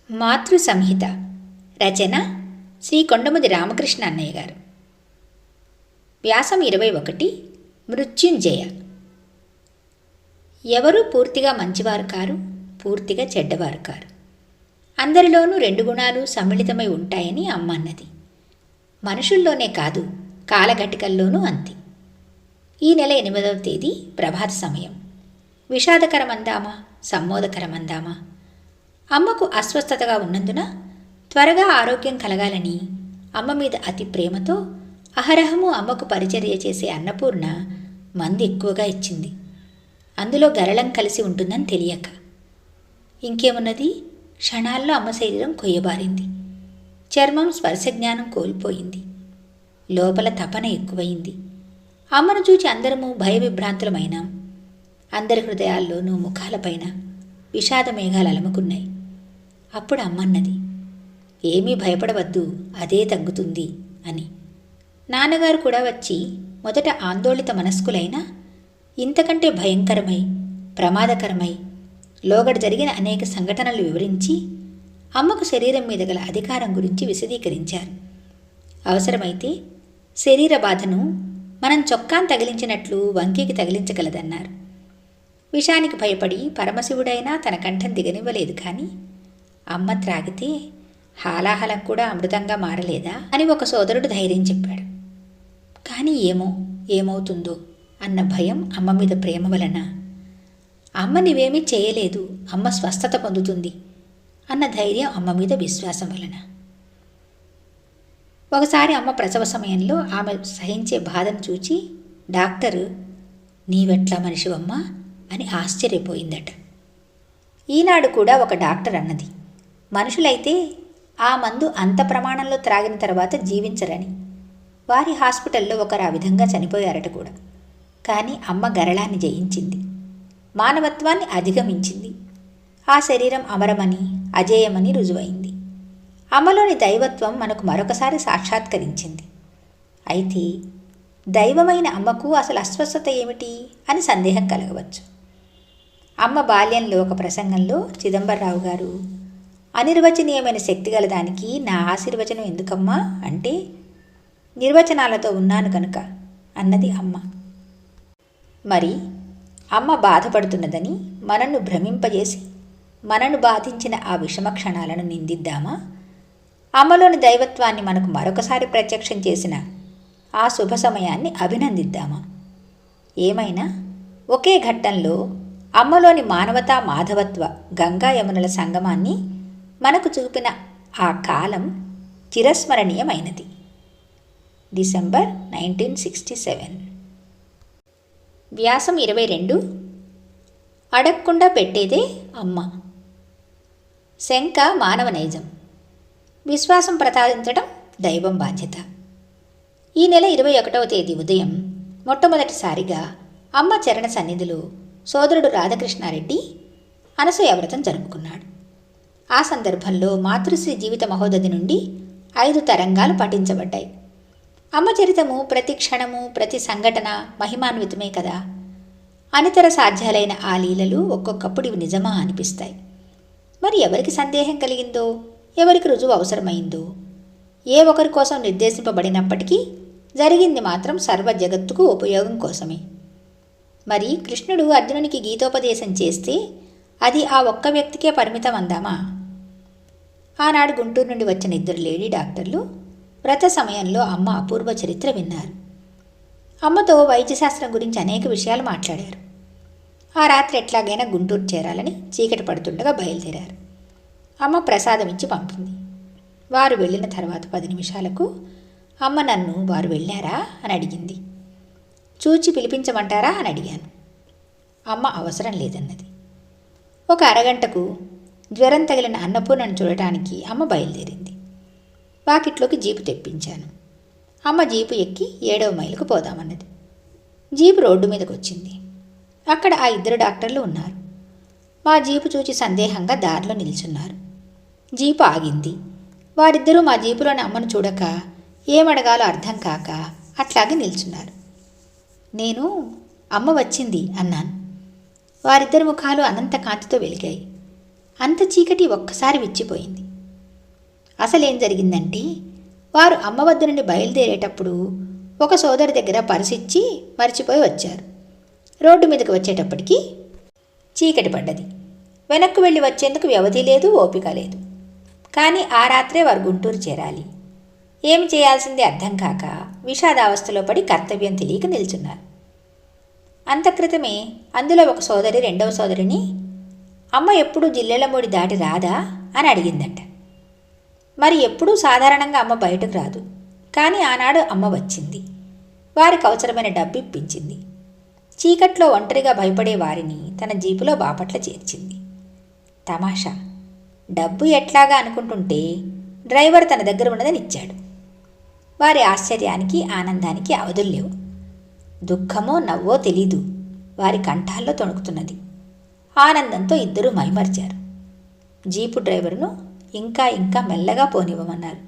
మాతృ సంహిత రచన శ్రీ కొండముది రామకృష్ణ అన్నయ్య గారు. వ్యాసం 21. మృత్యుంజయ. ఎవరూ పూర్తిగా మంచివారు కారు, పూర్తిగా చెడ్డవారు కారు. అందరిలోనూ 2 గుణాలు సమ్మిళితమై ఉంటాయని అమ్మ అన్నది. మనుషుల్లోనే కాదు, కాలఘటికల్లోనూ అంతే. ఈ నెల 8వ తేదీ ప్రభాత సమయం. విషాదకరమందామా, సమ్మోదకరమందామా? అమ్మకు అస్వస్థతగా ఉన్నందున త్వరగా ఆరోగ్యం కలగాలని అమ్మ మీద అతి ప్రేమతో అహరహము అమ్మకు పరిచర్య చేసే అన్నపూర్ణ మందు ఎక్కువగా ఇచ్చింది. అందులో గరళం కలిసి ఉంటుందని తెలియక. ఇంకేమున్నది, క్షణాల్లో అమ్మ శరీరం కొయ్యబారింది. చర్మం స్పర్శజ్ఞానం కోల్పోయింది. లోపల తపన ఎక్కువయింది. అమ్మను చూచి అందరము భయవిభ్రాంతులమైనాం. అందరి హృదయాల్లోనూ ముఖాలపైన విషాద మేఘాలు అలముకున్నాయి. అప్పుడు అమ్మన్నది, ఏమీ భయపడవద్దు, అదే తగ్గుతుంది అని. నాన్నగారు కూడా వచ్చి మొదట ఆందోళిత మనస్కులైనా ఇంతకంటే భయంకరమై ప్రమాదకరమై లోగడ జరిగిన అనేక సంఘటనలు వివరించి అమ్మకు శరీరం మీద గల అధికారం గురించి విశదీకరించారు. అవసరమైతే శరీర బాధను మనం చొక్కాను తగిలించినట్లు వంకీకి తగిలించగలదన్నారు. విషానికి భయపడి పరమశివుడైనా తన కంఠం దిగనివ్వలేదు. కానీ అమ్మ త్రాగితే హాలాహలం కూడా అమృతంగా మారలేదా అని ఒక సోదరుడు ధైర్యం చెప్పాడు. కానీ ఏమవుతుందో అన్న భయం అమ్మ మీద ప్రేమ వలన, అమ్మ నీవేమీ చేయలేదు, అమ్మ స్వస్థత పొందుతుంది అన్న ధైర్యం అమ్మ మీద విశ్వాసం వలన. ఒకసారి అమ్మ ప్రసవ సమయంలో ఆమె సహించే బాధను చూచి డాక్టరు, నీవెట్లా మనిషివమ్మా అని ఆశ్చర్యపోయిందట. ఈనాడు కూడా ఒక డాక్టర్ అన్నది, మనుషులైతే ఆ మందు అంత ప్రమాణంలో త్రాగిన తర్వాత జీవించరని. వారి హాస్పిటల్లో ఒకరు ఆ విధంగా చనిపోయారట కూడా. కానీ అమ్మ గరళాన్ని జయించింది, మానవత్వాన్ని అధిగమించింది. ఆ శరీరం అమరమని అజేయమని రుజువైంది. అమ్మలోని దైవత్వం మనకు మరొకసారి సాక్షాత్కరించింది. అయితే దైవమైన అమ్మకు అసలు అస్వస్థత ఏమిటి అని సందేహం కలగవచ్చు. అమ్మ బాల్యంలో ఒక ప్రసంగంలో చిదంబరరావు గారు, అనిర్వచనీయమైన శక్తి గల దానికి నా ఆశీర్వచనం ఎందుకమ్మా అంటే, నిర్వచనాలతో ఉన్నాను కనుక అన్నది అమ్మ. మరి అమ్మ బాధపడుతున్నదని మనను భ్రమింపజేసి మనను బాధించిన ఆ విషమ క్షణాలను నిందిద్దామా? అమ్మలోని దైవత్వాన్ని మనకు మరొకసారి ప్రత్యక్షం చేసిన ఆ శుభ సమయాన్ని అభినందిద్దామా? ఏమైనా ఒకే ఘట్టంలో అమ్మలోని మానవతా మాధవత్వ గంగా యమునల సంగమాన్ని మనకు చూపిన ఆ కాలం చిరస్మరణీయమైనది. డిసెంబర్ 1967. వ్యాసం 22. అడగకుండా పెట్టేదే అమ్మ. శంక మానవ నైజం, విశ్వాసం ప్రసాదించడం దైవం బాధ్యత. ఈ నెల 21వ తేదీ ఉదయం మొట్టమొదటిసారిగా అమ్మ చరణ సన్నిధిలో సోదరుడు రాధాకృష్ణారెడ్డి అనసూయ వ్రతం జరుపుకున్నాడు. ఆ సందర్భంలో మాతృశ్రీ జీవిత మహోదధి నుండి 5 తరంగాలు పఠించబడ్డాయి. అమ్మ చరితము ప్రతి క్షణము ప్రతి సంఘటన మహిమాన్వితమే కదా. అనితర సాధ్యాలైన ఆ లీలలు ఒక్కొక్కప్పుడు ఇవి నిజమా అనిపిస్తాయి. మరి ఎవరికి సందేహం కలిగిందో, ఎవరికి రుజువు అవసరమైందో, ఏ ఒకరి కోసం నిర్దేశింపబడినప్పటికీ జరిగింది మాత్రం సర్వ జగత్తుకు ఉపయోగం కోసమే. మరి కృష్ణుడు అర్జునునికి గీతోపదేశం చేస్తే అది ఆ ఒక్క వ్యక్తికే పరిమితం అందామా? ఆనాడు గుంటూరు నుండి వచ్చిన 2 లేడీ డాక్టర్లు వ్రత సమయంలో అమ్మ అపూర్వ చరిత్ర విన్నారు. అమ్మతో వైద్యశాస్త్రం గురించి అనేక విషయాలు మాట్లాడారు. ఆ రాత్రి ఎట్లాగైనా గుంటూరు చేరాలని చీకటి పడుతుండగా బయలుదేరారు. అమ్మ ప్రసాదం ఇచ్చి పంపింది. వారు వెళ్ళిన తర్వాత 10 నిమిషాలకు అమ్మ నన్ను వారు వెళ్ళారా అని అడిగింది. చూచి పిలిపించమంటారా అని అడిగాను. అమ్మ అవసరం లేదన్నది. ఒక అరగంటకు జ్వరం తగిలిన అన్నపూర్ణను చూడటానికి అమ్మ బయలుదేరింది. వాకిట్లోకి జీపు తెప్పించాను. అమ్మ జీపు ఎక్కి 7వ మైలుకు పోదామన్నది. జీపు రోడ్డు మీదకి వచ్చింది. అక్కడ ఆ 2 డాక్టర్లు ఉన్నారు. మా జీపు చూచి సందేహంగా దారిలో నిల్చున్నారు. జీపు ఆగింది. వారిద్దరూ మా జీపులోని అమ్మను చూడక ఏమడగాలో అర్థం కాక అట్లాగే నిల్చున్నారు. నేను అమ్మ వచ్చింది అన్నాను. వారిద్దరి ముఖాలు అనంత కాంతితో వెలిగాయి. అంత చీకటి ఒక్కసారి విచ్చిపోయింది. అసలేం జరిగిందంటే, వారు అమ్మ వద్ద నుండి బయలుదేరేటప్పుడు ఒక సోదరి దగ్గర పర్సిచ్చి మర్చిపోయి వచ్చారు. రోడ్డు మీదకి వచ్చేటప్పటికి చీకటి పడ్డది. వెనక్కు వెళ్ళి వచ్చేందుకు వ్యవధి లేదు, ఓపిక లేదు. కానీ ఆ రాత్రే వారు గుంటూరు చేరాలి. ఏమి చేయాల్సింది అర్థం కాక విషాదావస్థలో పడి కర్తవ్యం తెలియక నిల్చున్నారు. అంతక్రితమే అందులో ఒక సోదరి రెండవ సోదరిని అమ్మ ఎప్పుడూ జిల్లెలమూడి దాటి రాదా అని అడిగిందట. మరి ఎప్పుడూ సాధారణంగా అమ్మ బయటకు రాదు. కానీ ఆనాడు అమ్మ వచ్చింది. వారికి అవసరమైన డబ్బు ఇప్పించింది. చీకట్లో ఒంటరిగా భయపడే వారిని తన జీపులో బాపట్ల చేర్చింది. తమాషా, డబ్బు ఎట్లాగా అనుకుంటుంటే డ్రైవర్ తన దగ్గర ఉన్నదని ఇచ్చాడు. వారి ఆశ్చర్యానికి ఆనందానికి అవధుల్లేవు. దుఃఖమో నవ్వో తెలీదు, వారి కంఠాల్లో తొణుకుతున్నది. ఆనందంతో ఇద్దరూ మైమర్చారు. జీపు డ్రైవరును ఇంకా ఇంకా మెల్లగా పోనివ్వమన్నారు.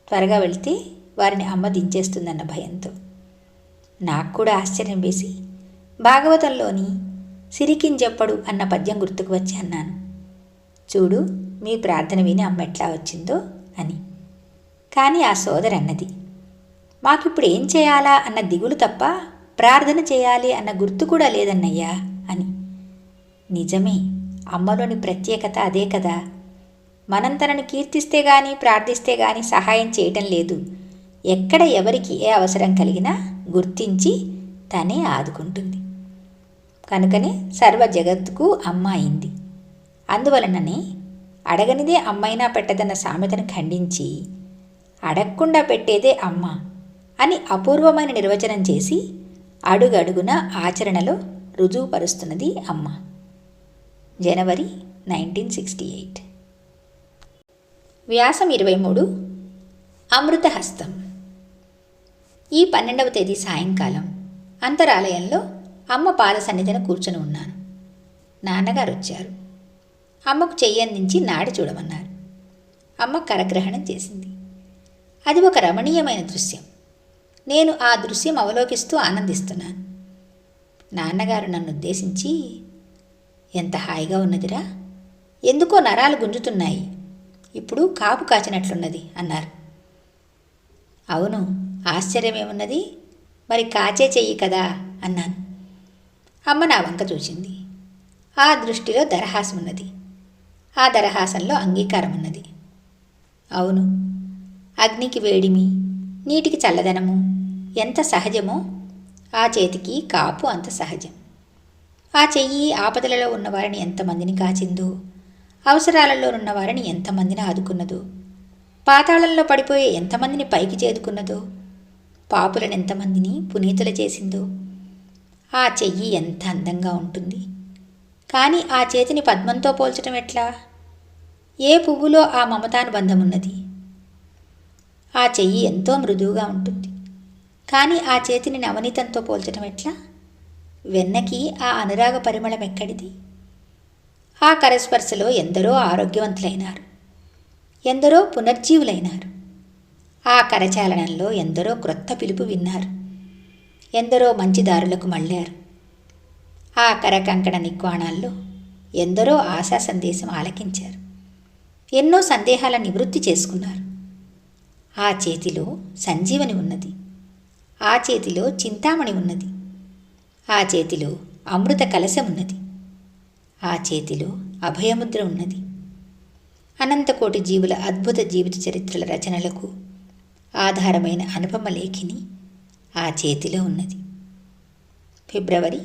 త్వరగా వెళ్తే వారిని అమ్మ దించేస్తుందన్న భయంతో. నాకు కూడా ఆశ్చర్యం వేసి భాగవతంలోని సిరికింజెప్పడు అన్న పద్యం గుర్తుకు వచ్చి అన్నాను, చూడు మీ ప్రార్థన విని అమ్మ ఎట్లా వచ్చిందో అని. కానీ ఆ సోదరి అన్నది, మాకిప్పుడు ఏం చేయాలా అన్న దిగులు తప్ప ప్రార్థన చేయాలి అన్న గుర్తు కూడా లేదన్నయ్యా అని. నిజమే, అమ్మలోని ప్రత్యేకత అదే కదా. మనం తనను కీర్తిస్తే గాని ప్రార్థిస్తే గాని సహాయం చేయటం లేదు. ఎక్కడ ఎవరికి ఏ అవసరం కలిగినా గుర్తించి తనే ఆదుకుంటుంది. కనుకనే సర్వ జగత్తుకు అమ్మ అయింది. అందువలననే అడగనిదే అమ్మైనా పెట్టదన్న సామెతను ఖండించి అడగకుండా పెట్టేదే అమ్మ అని అపూర్వమైన నిర్వచనం చేసి అడుగడుగున ఆచరణలో రుజువుపరుస్తున్నది అమ్మ. జనవరి 1968. వ్యాసం 23. అమృతహస్తం. ఈ 12వ తేదీ సాయంకాలం అంతరాలయంలో అమ్మ పాద సన్నిధిన కూర్చొని ఉన్నాను. నాన్నగారు వచ్చారు. అమ్మకు చెయ్యందించి నాడి చూడమన్నారు. అమ్మ కరగ్రహణం చేసింది. అది ఒక రమణీయమైన దృశ్యం. నేను ఆ దృశ్యం అవలోకిస్తూ ఆనందిస్తున్నాను. నాన్నగారు నన్ను ఉద్దేశించి, ఎంత హాయిగా ఉన్నదిరా, ఎందుకో నరాలు గుంజుతున్నాయి, ఇప్పుడు కాపు కాచినట్లున్నది అన్నారు. అవును, ఆశ్చర్యమేమున్నది, మరి కాచే చెయ్యి కదా అన్నాను. అమ్మ నా వంక చూసింది. ఆ దృష్టిలో దరహాసం ఉన్నది. ఆ దరహాసంలో అంగీకారం ఉన్నది. అవును, అగ్నికి వేడిమి, నీటికి చల్లదనము ఎంత సహజమో ఆ చేతికి కాపు అంత సహజం. ఆ చెయ్యి ఆపదలలో ఉన్నవారిని ఎంతమందిని కాచిందో, అవసరాలలో ఉన్నవారిని ఎంతమందిని ఆదుకున్నదో, పాతాళంలో పడిపోయే ఎంతమందిని పైకి చేదుకున్నదో, పాపులను ఎంతమందిని పునీతులు చేసిందో. ఆ చెయ్యి ఎంత అందంగా ఉంటుంది. కానీ ఆ చేతిని పద్మంతో పోల్చటం ఎట్లా? ఏ పువ్వులో ఆ మమతానుబంధం ఉన్నది? ఆ చెయ్యి ఎంతో మృదువుగా ఉంటుంది. కానీ ఆ చేతిని నవనీతంతో పోల్చటం ఎట్లా? వెన్నకి ఆ అనురాగ పరిమళం ఎక్కడిది? ఆ కరస్పర్శలో ఎందరో ఆరోగ్యవంతులైనారు, ఎందరో పునర్జీవులైనారు. ఆ కరచాలనంలో ఎందరో క్రొత్త పిలుపు విన్నారు, ఎందరో మంచి దారులకు మళ్ళారు. ఆ కరకంకణ నిక్వాణాల్లో ఎందరో ఆశా సందేశం ఆలకించారు, ఎన్నో సందేహాల నివృత్తి చేసుకున్నారు. ఆ చేతిలో సంజీవని ఉన్నది. ఆ చేతిలో చింతామణి ఉన్నది. ఆ చేతిలో అమృత కలశం ఉన్నది. ఆ చేతిలో అభయముద్ర ఉన్నది. అనంతకోటి జీవుల అద్భుత జీవిత చరిత్రల రచనలకు ఆధారమైన అనుపమ లేఖిని ఆ చేతిలో ఉన్నది. ఫిబ్రవరి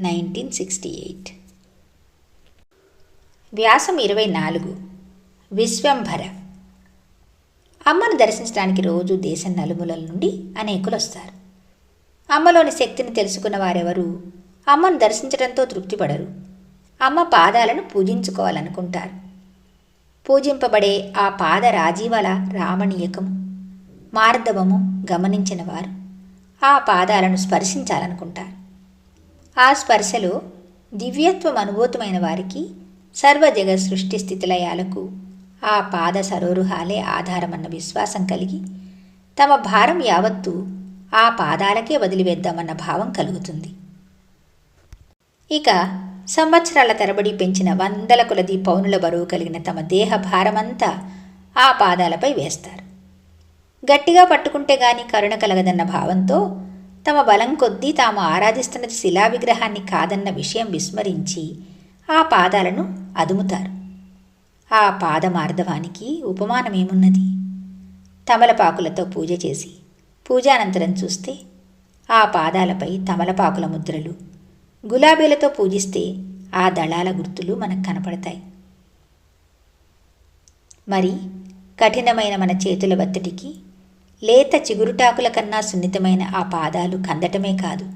1968. వ్యాసం 24. విశ్వంభర. అమ్మను దర్శించడానికి రోజు దేశం నలుమూలల నుండి అనేకులు వస్తారు. అమ్మలోని శక్తిని తెలుసుకున్న వారెవరూ అమ్మను దర్శించడంతో తృప్తిపడరు. అమ్మ పాదాలను పూజించుకోవాలనుకుంటారు. పూజింపబడే ఆ పాద రాజీవల రామణీయకము, మార్దవము గమనించిన వారు ఆ పాదాలను స్పర్శించాలనుకుంటారు. ఆ స్పర్శలో దివ్యత్వం అనుభూతమైన వారికి సర్వజగత్ సృష్టి స్థితిలయాలకు ఆ పాద సరోరుహాలే ఆధారమన్న విశ్వాసం కలిగి తమ భారం యావత్తు ఆ పాదాలకే వదిలివేద్దామన్న భావం కలుగుతుంది. ఇక సంవత్సరాల తరబడి పెంచిన వందల కొలది పౌనుల బరువు కలిగిన తమ దేహ భారమంతా ఆ పాదాలపై వేస్తారు. గట్టిగా పట్టుకుంటే గాని కరుణ కలగదన్న భావంతో తమ బలం కొద్దీ తాము ఆరాధిస్తున్నది శిలా విగ్రహాన్ని కాదన్న విషయం విస్మరించి ఆ పాదాలను అదుముతారు. ఆ పాదమార్దవానికి ఉపమానమేమున్నది? తమలపాకులతో పూజ చేసి పూజానంతరం చూస్తే ఆ పాదాలపై తమలపాకుల ముద్రలు, గులాబీలతో పూజిస్తే ఆ దళాల గుర్తులు మనకు కనపడతాయి. మరి కఠినమైన మన చేతుల ఒత్తిడికి లేత చిగురుటాకుల కన్నా సున్నితమైన ఆ పాదాలు కందటమే కాదు,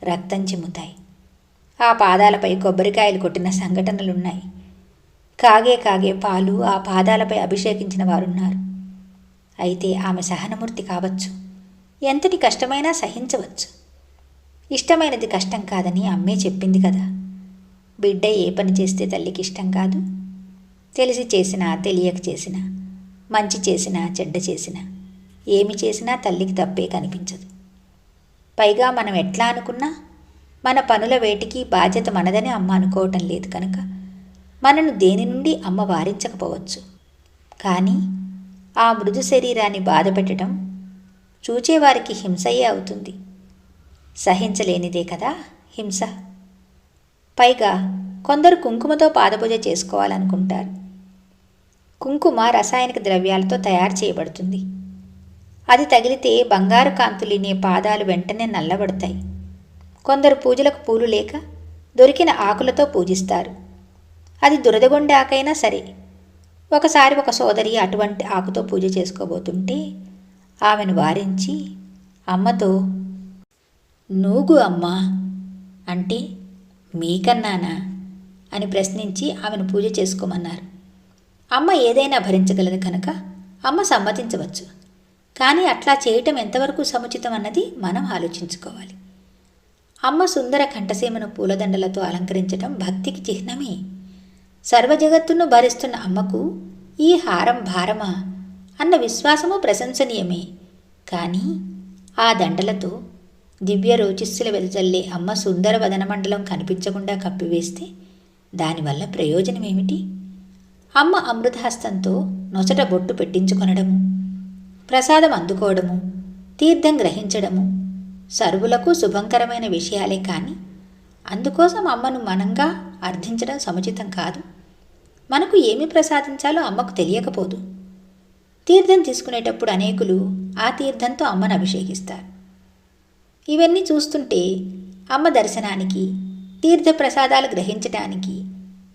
రక్తం చిమ్ముతాయి. ఆ పాదాలపై కొబ్బరికాయలు కొట్టిన సంఘటనలున్నాయి. కాగే పాలు ఆ పాదాలపై అభిషేకించిన వారున్నారు. అయితే ఆమె సహనమూర్తి కావచ్చు, ఎంతటి కష్టమైనా సహించవచ్చు. ఇష్టమైనది కష్టం కాదని అమ్మే చెప్పింది కదా. బిడ్డ ఏ పని చేస్తే తల్లికి ఇష్టం కాదు? తెలిసి చేసినా తెలియక చేసినా, మంచి చేసినా చెడ్డ చేసినా, ఏమి చేసినా తల్లికి తప్పే కనిపించదు. పైగా మనం ఎట్లా అనుకున్నా మన పనుల వేటికి బాధ్యత మనదని అమ్మ అనుకోవటం లేదు కనుక మనను దేని నుండి అమ్మ వారించకపోవచ్చు. కానీ ఆ మృదు శరీరాన్ని బాధ పెట్టడం చూచేవారికి హింసయే అవుతుంది. సహించలేనిదే కదా హింస. పైగా కొందరు కుంకుమతో పాదపూజ చేసుకోవాలనుకుంటారు. కుంకుమ రసాయనిక ద్రవ్యాలతో తయారు చేయబడుతుంది. అది తగిలితే బంగారు కాంతులినే పాదాలు వెంటనే నల్లబడతాయి. కొందరు పూజలకు పూలు లేక దొరికిన ఆకులతో పూజిస్తారు. అది దురదగొండ ఆకైనా సరే. ఒకసారి ఒక సోదరి అటువంటి ఆకుతో పూజ చేసుకోబోతుంటే ఆమెను వారించి అమ్మతో, నూగు అమ్మా అంటే మీకన్నానా అని ప్రశ్నించి ఆమెను పూజ చేసుకోమన్నారు. అమ్మ ఏదైనా భరించగలదు కనుక అమ్మ సమ్మతించవచ్చు. కానీ అట్లా చేయటం ఎంతవరకు సముచితం అన్నది మనం ఆలోచించుకోవాలి. అమ్మ సుందర కంఠసీమను పూలదండలతో అలంకరించటం భక్తికి చిహ్నమే. సర్వజగత్తును భరిస్తున్న అమ్మకు ఈ హారం భారమా అన్న విశ్వాసము ప్రశంసనీయమే. కానీ ఆ దండలతో దివ్య రోచిస్సుల వెదజల్లే అమ్మ సుందర వదనమండలం కనిపించకుండా కప్పివేస్తే దానివల్ల ప్రయోజనమేమిటి? అమ్మ అమృతహస్తంతో నొసట బొట్టు పెట్టించుకొనడము, ప్రసాదం అందుకోవడము, తీర్థం గ్రహించడము సర్వులకు శుభంకరమైన విషయాలే. కానీ అందుకోసం అమ్మను మనంగా అర్థించడం సముచితం కాదు. మనకు ఏమి ప్రసాదించాలో అమ్మకు తెలియకపోదు. తీర్థం తీసుకునేటప్పుడు అనేకులు ఆ తీర్థంతో అమ్మను అభిషేకిస్తారు. ఇవన్నీ చూస్తుంటే అమ్మ దర్శనానికి, తీర్థప్రసాదాలు గ్రహించటానికి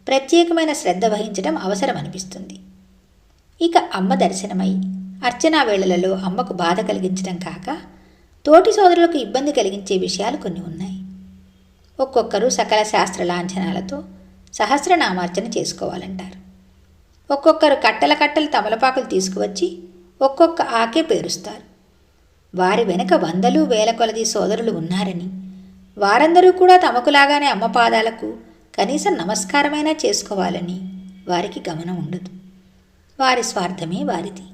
ప్రత్యేకమైన శ్రద్ధ వహించడం అవసరం అనిపిస్తుంది. ఇక అమ్మ దర్శనమై అర్చనా వేళలలో అమ్మకు బాధ కలిగించడం కాక తోటి సోదరులకు ఇబ్బంది కలిగించే విషయాలు కొన్ని ఉన్నాయి. ఒక్కొక్కరు సకల శాస్త్ర లాంఛనాలతో సహస్రనామార్చన చేసుకోవాలంటారు. ఒక్కొక్కరు కట్టల కట్టలు తమలపాకులు తీసుకువచ్చి ఒక్కొక్క ఆకే పేరుస్తారు. వారి వెనుక వందలు వేల కొలది సోదరులు ఉన్నారని, వారందరూ కూడా తమకులాగానే అమ్మ పాదాలకు కనీసం నమస్కారమైనా చేసుకోవాలని వారికి గమనం ఉండదు. వారి స్వార్థమే వారిది.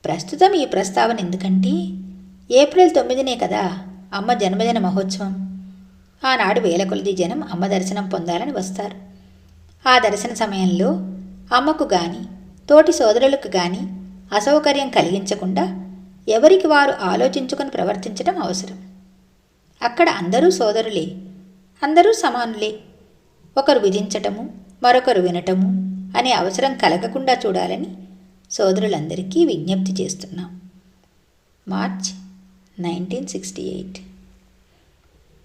ప్రస్తుతం ఈ ప్రస్తావన ఎందుకంటే ఏప్రిల్ 9నే కదా అమ్మ జన్మదిన మహోత్సవం. ఆనాడు వేల కొలది జనం అమ్మ దర్శనం పొందాలని వస్తారు. ఆ దర్శన సమయంలో అమ్మకు గాని తోటి సోదరులకు గాని అసౌకర్యం కలిగించకుండా ఎవరికి వారు ఆలోచించుకొని ప్రవర్తించడం అవసరం. అక్కడ అందరూ సోదరులే, అందరూ సమానులే. ఒకరు విధించటము, మరొకరు వినటము అనే అవసరం కలగకుండా చూడాలని సోదరులందరికీ విజ్ఞప్తి చేస్తున్నాం. మార్చ్ 1968.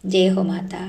జై హో మాతా.